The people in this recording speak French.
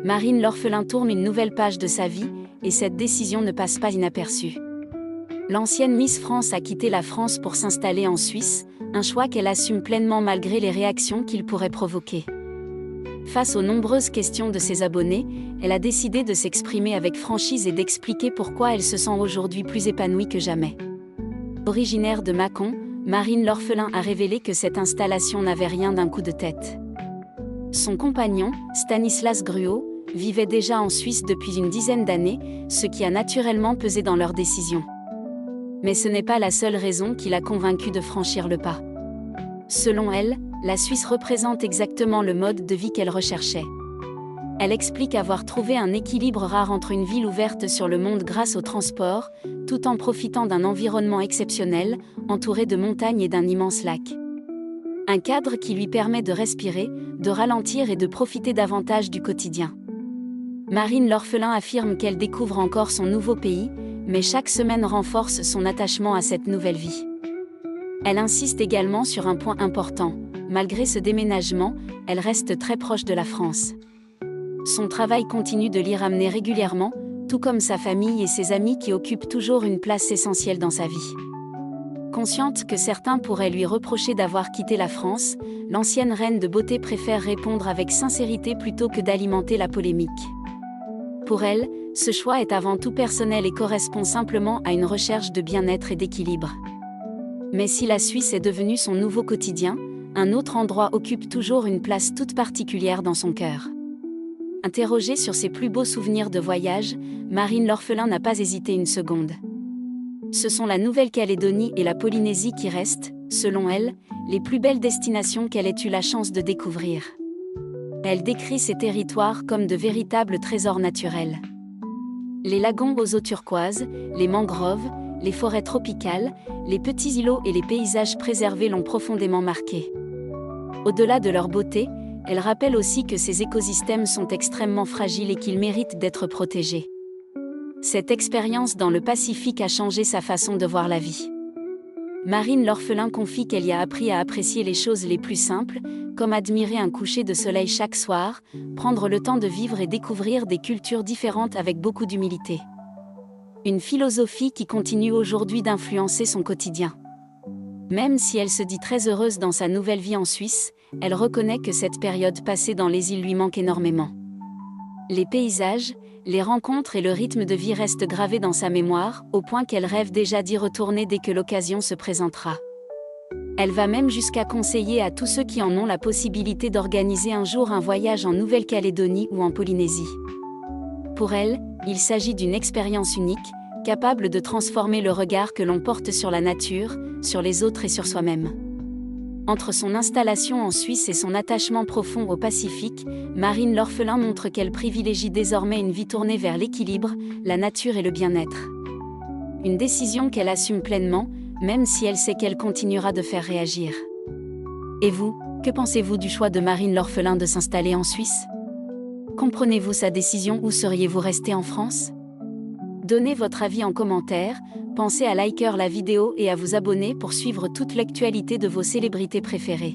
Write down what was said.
Marine l'orphelin tourne une nouvelle page de sa vie, et cette décision ne passe pas inaperçue. L'ancienne Miss France a quitté la France pour s'installer en Suisse, un choix qu'elle assume pleinement malgré les réactions qu'il pourrait provoquer. Face aux nombreuses questions de ses abonnés, elle a décidé de s'exprimer avec franchise et d'expliquer pourquoi elle se sent aujourd'hui plus épanouie que jamais. Originaire de Mâcon, Marine l'orphelin a révélé que cette installation n'avait rien d'un coup de tête. Son compagnon, Stanislas Gruau, vivait déjà en Suisse depuis une dizaine d'années, ce qui a naturellement pesé dans leur décision. Mais ce n'est pas la seule raison qui l'a convaincue de franchir le pas. Selon elle, la Suisse représente exactement le mode de vie qu'elle recherchait. Elle explique avoir trouvé un équilibre rare entre une ville ouverte sur le monde grâce au transport, tout en profitant d'un environnement exceptionnel, entouré de montagnes et d'un immense lac. Un cadre qui lui permet de respirer, de ralentir et de profiter davantage du quotidien. Marine l'orphelin affirme qu'elle découvre encore son nouveau pays, mais chaque semaine renforce son attachement à cette nouvelle vie. Elle insiste également sur un point important. Malgré ce déménagement, elle reste très proche de la France. Son travail continue de l'y ramener régulièrement, tout comme sa famille et ses amis qui occupent toujours une place essentielle dans sa vie. Consciente que certains pourraient lui reprocher d'avoir quitté la France, l'ancienne reine de beauté préfère répondre avec sincérité plutôt que d'alimenter la polémique. Pour elle, ce choix est avant tout personnel et correspond simplement à une recherche de bien-être et d'équilibre. Mais si la Suisse est devenue son nouveau quotidien, un autre endroit occupe toujours une place toute particulière dans son cœur. Interrogée sur ses plus beaux souvenirs de voyage, Marine l'orphelin n'a pas hésité une seconde. Ce sont la Nouvelle-Calédonie et la Polynésie qui restent, selon elle, les plus belles destinations qu'elle ait eu la chance de découvrir. Elle décrit ces territoires comme de véritables trésors naturels. Les lagons aux eaux turquoises, les mangroves, les forêts tropicales, les petits îlots et les paysages préservés l'ont profondément marquée. Au-delà de leur beauté, elle rappelle aussi que ces écosystèmes sont extrêmement fragiles et qu'ils méritent d'être protégés. Cette expérience dans le Pacifique a changé sa façon de voir la vie. Marine l'orphelin confie qu'elle y a appris à apprécier les choses les plus simples, comme admirer un coucher de soleil chaque soir, prendre le temps de vivre et découvrir des cultures différentes avec beaucoup d'humilité. Une philosophie qui continue aujourd'hui d'influencer son quotidien. Même si elle se dit très heureuse dans sa nouvelle vie en Suisse, elle reconnaît que cette période passée dans les îles lui manque énormément. Les paysages, les rencontres et le rythme de vie restent gravés dans sa mémoire, au point qu'elle rêve déjà d'y retourner dès que l'occasion se présentera. Elle va même jusqu'à conseiller à tous ceux qui en ont la possibilité d'organiser un jour un voyage en Nouvelle-Calédonie ou en Polynésie. Pour elle, il s'agit d'une expérience unique, capable de transformer le regard que l'on porte sur la nature, sur les autres et sur soi-même. Entre son installation en Suisse et son attachement profond au Pacifique, Marine l'orphelin montre qu'elle privilégie désormais une vie tournée vers l'équilibre, la nature et le bien-être. Une décision qu'elle assume pleinement, même si elle sait qu'elle continuera de faire réagir. Et vous, que pensez-vous du choix de Marine l'orphelin de s'installer en Suisse ? Comprenez-vous sa décision ou seriez-vous resté en France ? Donnez votre avis en commentaire, pensez à liker la vidéo et à vous abonner pour suivre toute l'actualité de vos célébrités préférées.